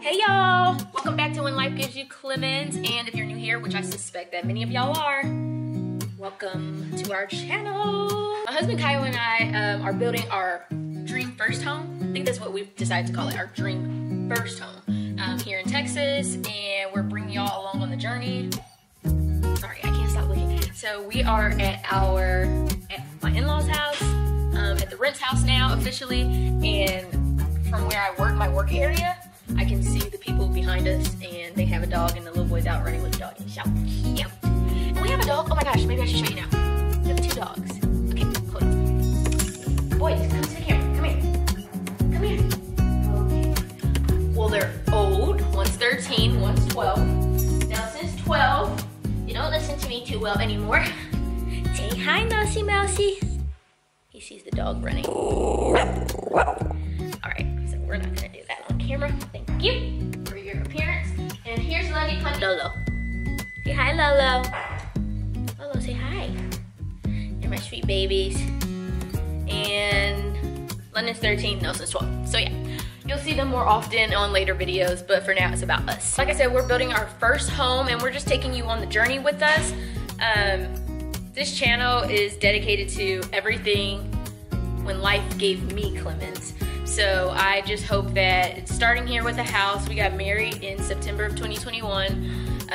Hey y'all, welcome back to When Life Gives You Clemens, and if you're new here, which I suspect that many of y'all are, welcome to our channel. My husband Kyle and I are building our dream first home. I think that's what we've decided to call it, our dream first home here in Texas, and we're bringing y'all along on the journey. Sorry, I can't stop looking. So we are at my in-laws' house, at the Rent's house now officially, and from where I work, my work area, I can see the people behind us, and they have a dog, and the little boy's out running with the dog. He's so cute. And we have a dog. Oh my gosh, maybe I should show you now. We have 2 dogs. Okay, hold on. Boys, come to the camera. Come here. Come here. Okay. Well, they're old. One's 13, one's 12. Now, since 12, you don't listen to me too well anymore. Say hi, Mousy Mousy. He sees the dog running. All right, so we're not gonna do that on camera. Thank you for your appearance. And here's Lundy Clundy Lolo. Say hi, Lolo. Lolo, say hi. They're my sweet babies. And London's 13, Nelson's 12. So yeah, you'll see them more often on later videos, but for now it's about us. Like I said, we're building our first home, and we're just taking you on the journey with us. This channel is dedicated to everything when life gave me Clemens. So I just hope that it's starting here with the house. We got married in September of 2021.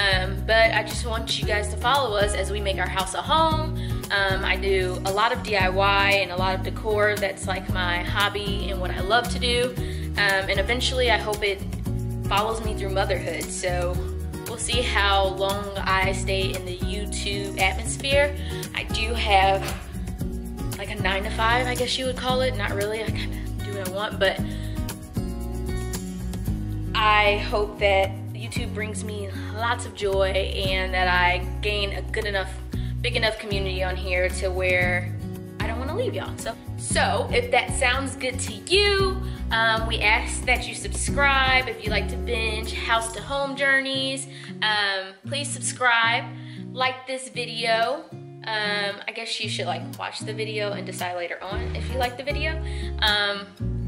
But I just want you guys to follow us as we make our house a home. I do a lot of DIY and a lot of decor. That's like my hobby and what I love to do. And eventually I hope it follows me through motherhood. So we'll see how long I stay in the YouTube atmosphere. I do have like a 9 to 5, I guess you would call it. Not really, I kind of do what I want, but I hope that YouTube brings me lots of joy and that I gain a big enough community on here to where I don't want to leave y'all. So if that sounds good to you, we ask that you subscribe. If you like to binge house to home journeys, please subscribe, like this video. I guess you should watch the video and decide later on if you like the video,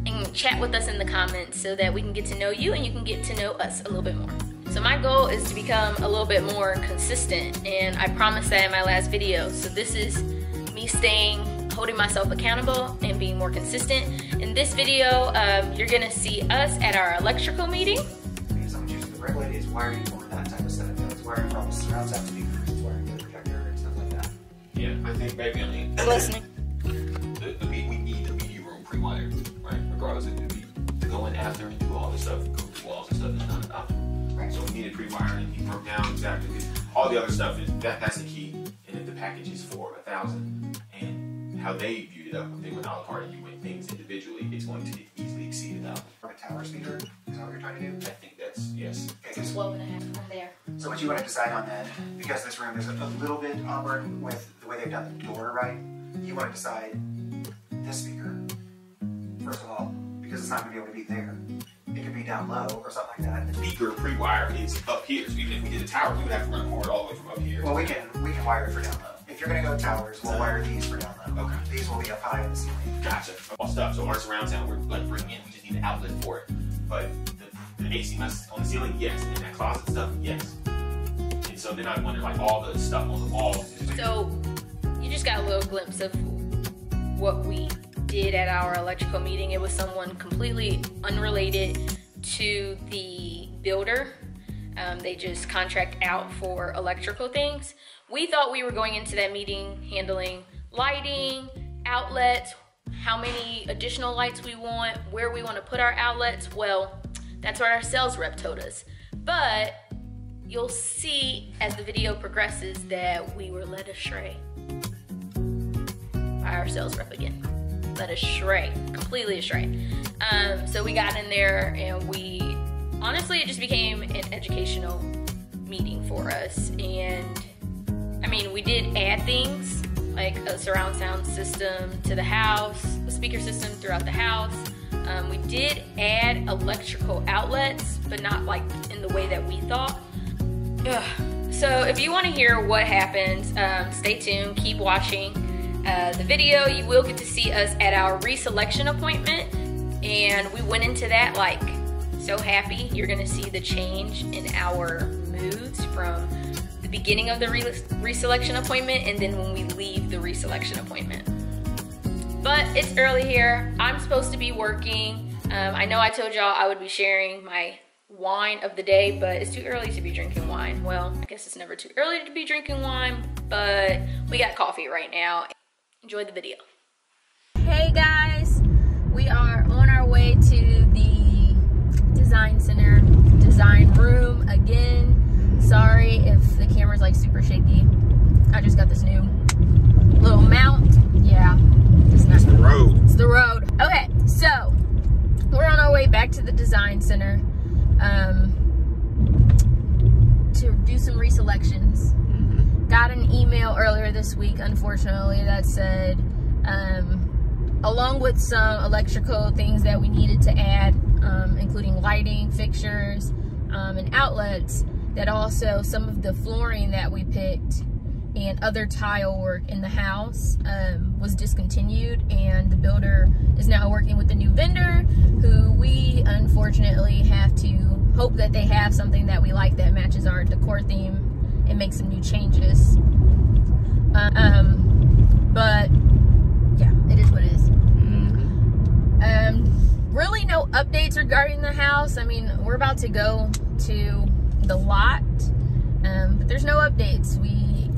and chat with us in the comments so that we can get to know you and you can get to know us a little bit more. So my goal is to become a little bit more consistent, and I promised that in my last video. So this is me holding myself accountable and being more consistent. In this video, you're gonna see us at our electrical meeting. Because I'm choosing the right way is wiring for that type of setup. It's wiring from surround sound speakers, it's wiring for the projector and stuff like that. Yeah, I think maybe Listening. We need the media room pre-wired, right? Regardless of to go in after and do all this stuff, go through walls and stuff is not enough. Right. So we needed pre-wiring. He broke down exactly. All the other stuff that's the key. And if the package is for 1,000, and how they viewed it up, if they went a la carte and you went things individually, it's going to easily exceed it out. From a tower speaker, is that what you're trying to do? I think that's, yes. Okay, 12.5 from there. So what you want to decide on then, because this room is a little bit awkward with the way they've done the door, right? You want to decide this speaker, first of all, because it's not going to be able to be there. It could be down low or something like that. The speaker pre-wire is up here, so even if we did a tower, we would have to run a cord all the way from up here. Well, we can wire it for down low. If you're going to go towers, we'll wire these for down low. Okay. These will be up high in the ceiling. Gotcha. All stuff. So our surround sound, we're bringing in, we just need an outlet for it. But the AC mess on the ceiling, yes. And that closet stuff, yes. And so then I wonder, all the stuff on the walls. So you just got a little glimpse of what we did at our electrical meeting. It was someone completely unrelated to the builder. They just contract out for electrical things. We thought we were going into that meeting handling lighting, outlets, how many additional lights we want, where we want to put our outlets. Well, that's what our sales rep told us. But you'll see as the video progresses that we were led astray by our sales rep again. Led astray, completely astray. So we got in there, and honestly, it just became an educational meeting for us. And I mean, we did add things like a surround sound system to the house, a speaker system throughout the house. We did add electrical outlets, but not in the way that we thought. So if you want to hear what happens, stay tuned, keep watching the video. You will get to see us at our Reselection appointment, and we went into that so happy. You're gonna see the change in our moods from the beginning of the reselection appointment and then when we leave the reselection appointment. But it's early here. I'm supposed to be working. I know I told y'all I would be sharing my wine of the day, but it's too early to be drinking wine. Well, I guess it's never too early to be drinking wine, but we got coffee right now. Enjoy the video. Hey guys, we are on our way to the design center, design room again. Sorry if the camera's like super shaky. I just got this new little mount. Yeah, it's the road. It's the road. Okay, so we're on our way back to the design center to do some reselections. Got an email earlier this week, unfortunately, that said, along with some electrical things that we needed to add, including lighting, fixtures, and outlets, that also some of the flooring that we picked and other tile work in the house was discontinued, and the builder is now working with the new vendor, who we unfortunately have to hope that they have something that we like that matches our decor theme and make some new changes. But yeah, it is what it is. Really no updates regarding the house. I mean, we're about to go to the lot, but there's no updates. We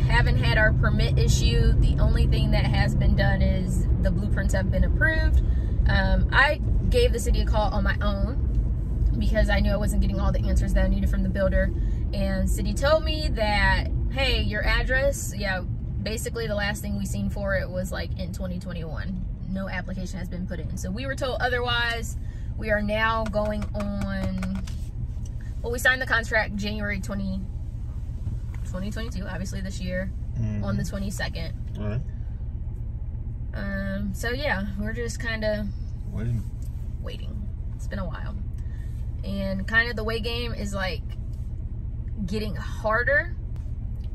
haven't had our permit issue. The only thing that has been done is the blueprints have been approved. I gave the city a call on my own because I knew I wasn't getting all the answers that I needed from the builder, and city told me that, hey, your address, yeah, basically the last thing we seen for it was like in 2021. No application has been put in. So we were told otherwise. We are now going on, well, we signed the contract January 2022, obviously this year, on the 22nd. All right. So yeah, we're just kind of waiting. It's been a while. And kind of the wait game is like getting harder.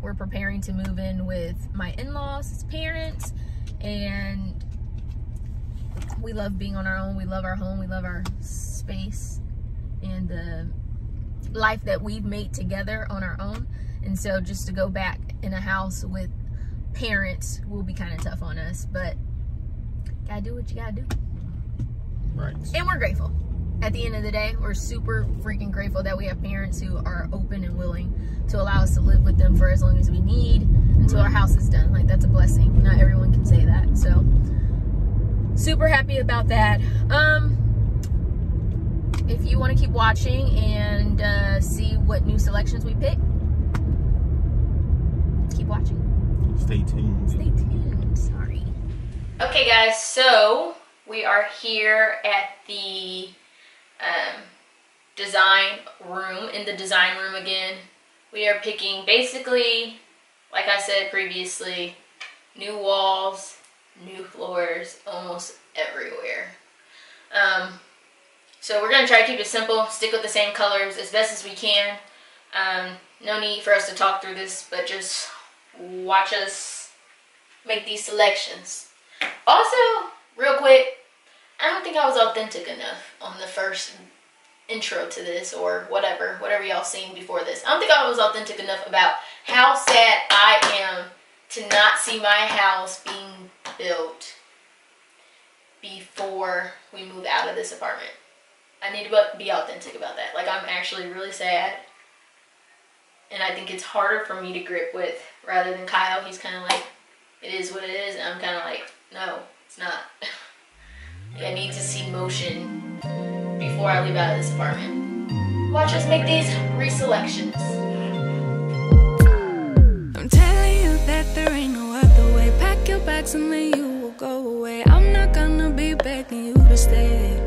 We're preparing to move in with my in-laws' parents, and we love being on our own. We love our home. We love our space and the life that we've made together on our own. And so just to go back in a house with parents will be kind of tough on us, but gotta do what you gotta do. Right. And we're grateful. At the end of the day, we're super freaking grateful that we have parents who are open and willing to allow us to live with them for as long as we need until our house is done. Like, that's a blessing. Not everyone can say that. So super happy about that. If you want to keep watching and see what new selections we pick, keep watching. Stay tuned. Stay tuned. Sorry. Okay, guys. So we are here at the design room, in the design room again. We are picking, basically, like I said previously, new walls, new floors, almost everywhere. So we're going to try to keep it simple, stick with the same colors as best as we can. No need for us to talk through this, but just watch us make these selections. Also, real quick, I don't think I was authentic enough on the first intro to this, or whatever y'all seen before this. I don't think I was authentic enough about how sad I am to not see my house being built before we move out of this apartment. I need to be authentic about that. Like, I'm actually really sad, and I think it's harder for me to grip with, rather than Kyle. He's kind of like, it is what it is, and I'm kind of like, no, it's not. I need to see motion before I leave out of this apartment. Watch us make these reselections. I'm telling you that there ain't no other way. Pack your bags and then you will go away. I'm not gonna be begging you to stay.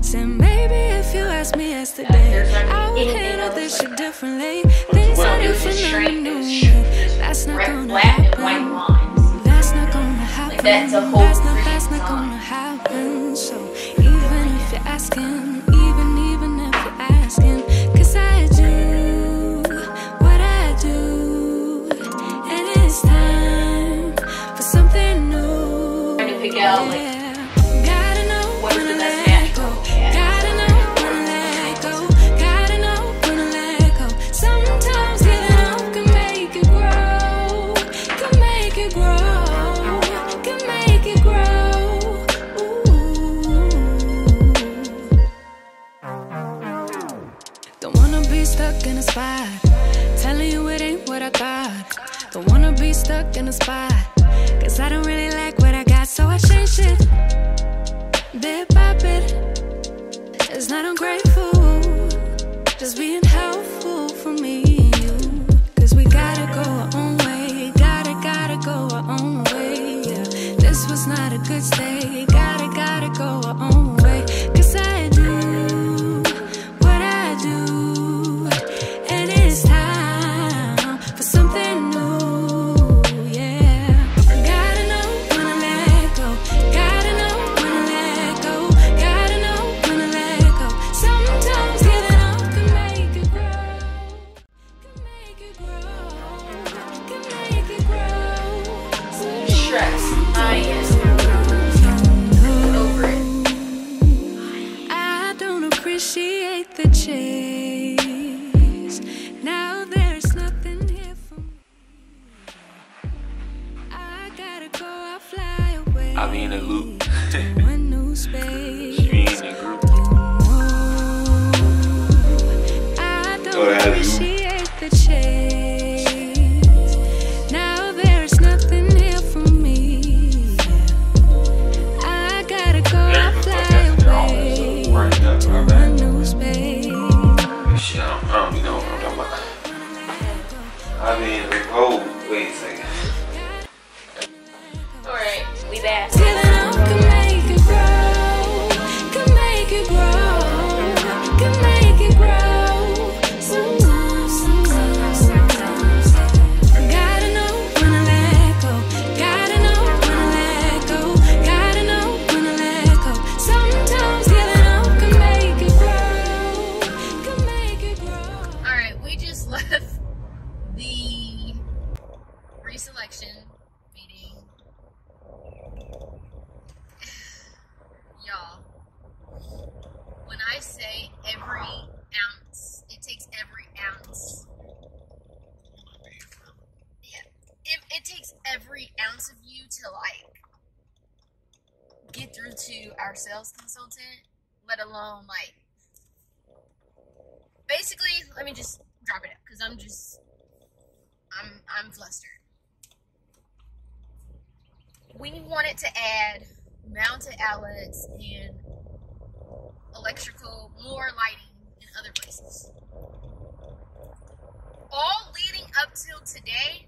Said maybe if you asked me yesterday, I would handle this shit differently. Things are different than I knew. That's not gonna happen. That's not gonna happen. That's a whole that's not gonna happen. So even if you're asking, even if you're asking, 'cause I do what I do, and it's time for something new. Trying to pick out, like, gotta know what's when the to best let match? go. Yeah. the spot. Cause I don't really like what I got, so I changed it bit by bit. It's not ungrateful, just being helpful for me and you. Cause we gotta go our own way, gotta go our own way, yeah. This was not a good stay, gotta go our own way. Cause I do what I do, and it's time for something new, yeah. Gotta know when to let go, gotta know when to let go, gotta know when to let go. Sometimes giving up can make it grow, can make it grow, can make it grow. Stress. I am over it. I don't appreciate the chase. Now there's nothing here for me. I gotta go, I'll fly away. I'll be in the loop. To a new space. She be in the group. I Oh, don't that is- appreciate the chase. Now there's nothing here for me. I gotta go, I'll fly away to a new space. Shit, I don't even know what I'm talking about. I mean, oh, wait a second. Alright, we back. Giving up can make it grow, can make it grow, can make it grow. Sometimes. Gotta know when to let go, gotta know when to let go, gotta know when to let go. Sometimes giving up can make it grow, can make it grow. Alright, we just left the Reselection meeting. Y'all, when I say every ounce, it takes every ounce. Yeah, it takes every ounce of you to like get through to our sales consultant, let alone like basically, let me just drop it out because I'm flustered. We wanted to add mounted outlets and electrical, more lighting in other places. All leading up till today,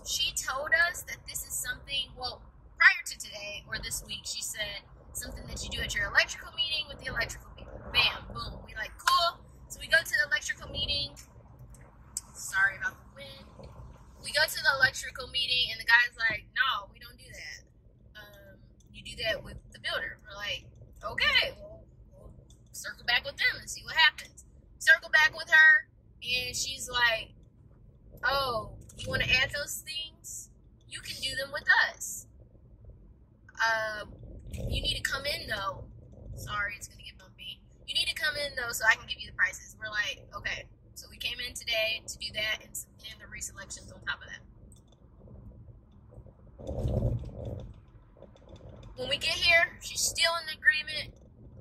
she told us that this is something, well, prior to today or this week, she said something that you do at your electrical meeting with the electrical people. Bam, boom. We like, cool. So we go to the electrical meeting. Sorry about the wind. We go to the electrical meeting and the guy's like, no, we don't do that. You do that with the builder. We're like, okay, well, we'll circle back with them and see what happens. Circle back with her and she's like, oh, you want to add those things? You can do them with us. You need to come in though. Sorry, it's gonna get bumpy. You need to come in though so I can give you the prices. We're like, okay. So we came in today to do that and the reselections on top of that. When we get here, she's still in agreement.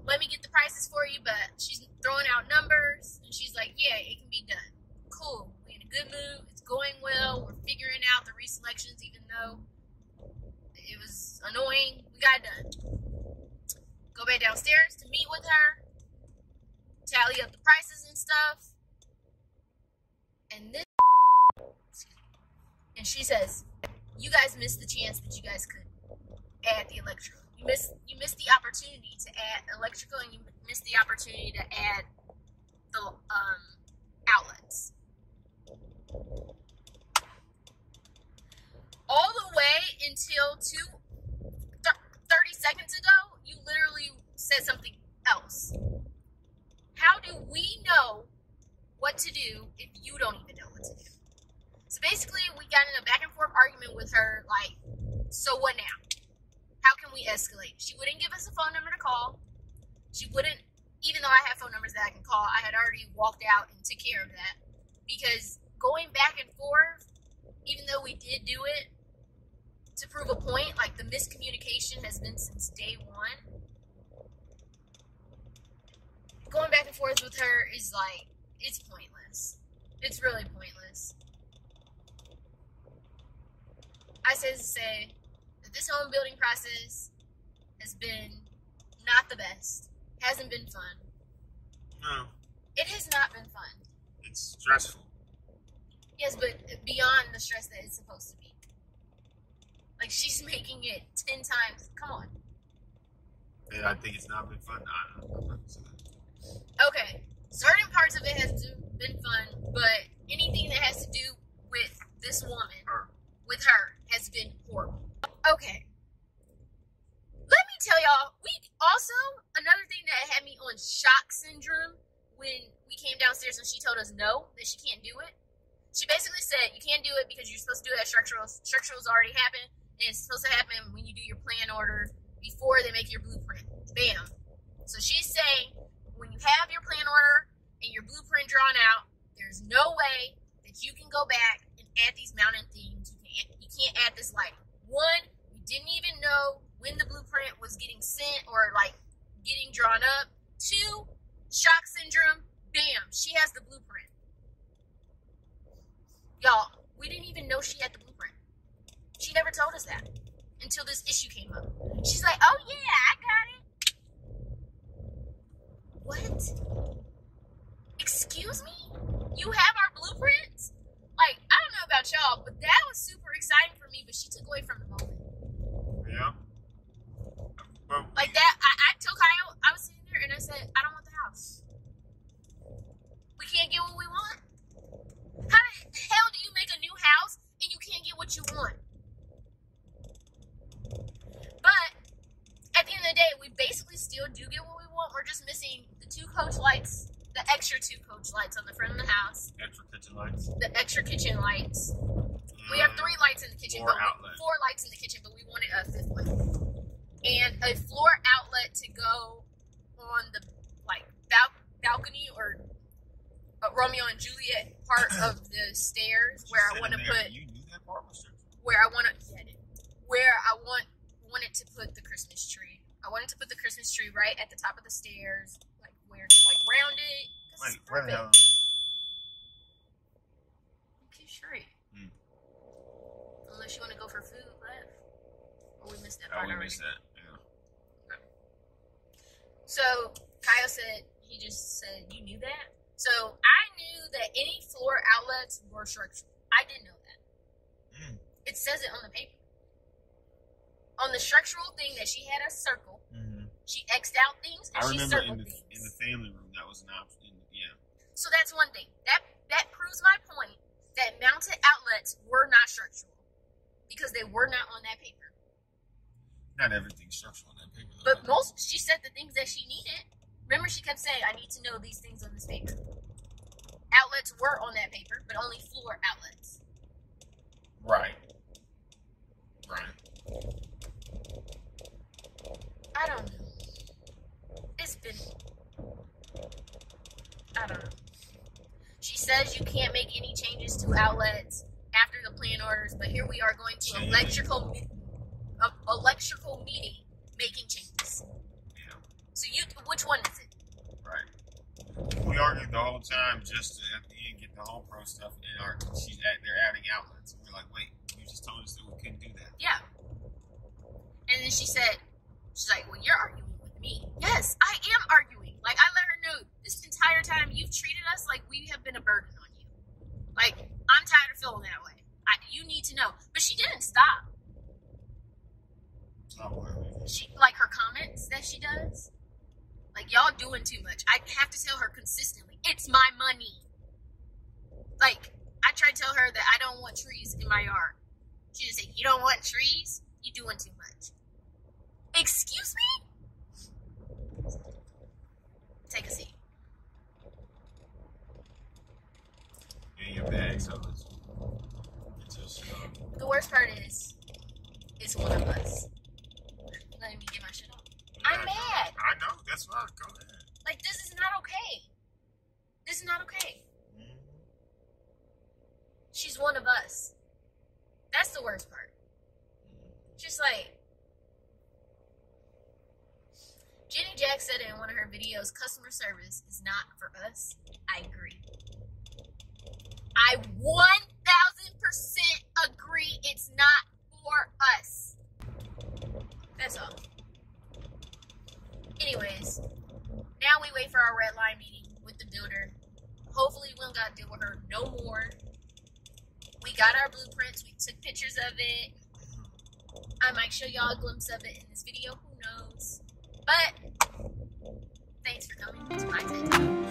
Let me get the prices for you, but she's throwing out numbers and she's like, yeah, it can be done. Cool. We're in a good mood. It's going well. We're figuring out the reselections even though it was annoying. We got it done. Go back downstairs to meet with her. Tally up the prices and stuff. And this, and she says, you guys missed the chance that you guys could add the electrical. You missed the opportunity to add electrical, and you missed the opportunity to add the outlets. All the way until 30 seconds ago, you literally said something else. How do we know what to do if you don't even know what to do? So basically, we got in a back and forth argument with her, like, so what now? How can we escalate? She wouldn't give us a phone number to call. She wouldn't, even though I have phone numbers that I can call, I had already walked out and took care of that. Because going back and forth, even though we did do it to prove a point, like the miscommunication has been since day one. Going back and forth with her is like, it's pointless. It's really pointless. I say that this home building process has been not the best. Hasn't been fun. No. It has not been fun. It's stressful. Yes, but beyond the stress that it's supposed to be. Like, she's making it 10 times. Come on. Yeah, I think it's not been fun. Okay. Certain parts of it has been fun, but anything that has to do with this woman, with her, has been horrible. Okay. Let me tell y'all, another thing that had me on shock syndrome when we came downstairs and she told us no, that she can't do it. She basically said, you can't do it because you're supposed to do it at structurals. Structurals already happened, and it's supposed to happen when you do your plan order before they make your blueprint. Bam. So she's saying, when you have your plan order and your blueprint drawn out, there's no way that you can go back and add these mounting things. You can't add this light. One, you didn't even know when the blueprint was getting sent or like getting drawn up. Two, shock syndrome. Bam, she has the blueprint. Y'all, we didn't even know she had the blueprint. She never told us that until this issue came up. She's like, oh yeah, I got it. What? Excuse me? You have our blueprints? Like, I don't know about y'all, but that was super exciting for me, but she took away from the moment. Yeah. Well, like that, I told Kyle, I was sitting there and I said, I don't want the house. We can't get what we want. How the hell do you make a new house and you can't get what you want? But at the end of the day, we basically still do get what we want. We're just missing the 2 coach lights, the extra 2 coach lights on the front of the house. Extra kitchen lights. The extra kitchen lights. We have 3 lights in the kitchen, 4 lights in the kitchen, but we wanted a 5th one. And a floor outlet to go on the like balcony or Romeo and Juliet part of the stairs where I want to put. You knew that part was true. Where I wanted to put the Christmas tree. I wanted to put the Christmas tree right at the top of the stairs, like where rounded. Wait, where the hell? Okay, straight. Unless you want to go for food left, or we missed that part. We missed that. Yeah. Okay. So Kyle said he just said you knew that. So I knew that any floor outlets were structural. I didn't know that. It says it on the paper. On the structural thing that she had a circle, she X'd out things and she circled things. In the family room, that was an option. Yeah. So that's one thing. That proves my point that mounted outlets were not structural because they were not on that paper. Not everything's structural on that paper. But she said the things that she needed. Remember, she kept saying, I need to know these things on this paper. Outlets were on that paper, but only floor outlets. Right. I don't know. I don't know. She says you can't make any changes to outlets after the plan orders, but here we are going to electrical meeting making changes. Yeah. So which one is it? Right. We argued the whole time just to at the end get the Home Pro stuff, and they're adding outlets. We're like, wait, you just told us that we couldn't do that. Yeah. And then she's like, well, you're arguing with me. Yes, I am arguing. Like, I let her know this entire time you've treated us like we have been a burden on you. Like, I'm tired of feeling that way. You need to know. But she didn't stop. Like her comments that she does. Like, y'all doing too much. I have to tell her consistently, it's my money. Like, I try to tell her that I don't want trees in my yard. She just said, you don't want trees? You're doing too much. Excuse me? Take a seat. In your bag, so the worst part is, it's one of us. Letting me get my shit off. I'm mad. I know. That's why. Go ahead. Like, this is not okay. This is not okay. She's one of us. That's the worst part. Just like, Jenny Jack said in one of her videos, customer service is not for us. I agree. I 1000% agree it's not for us. That's all. Anyways, now we wait for our red line meeting with the builder. Hopefully we don't gotta deal with her no more. We got our blueprints. We took pictures of it. I might show y'all a glimpse of it in this video. Who knows? But thanks for coming to my TED Talk.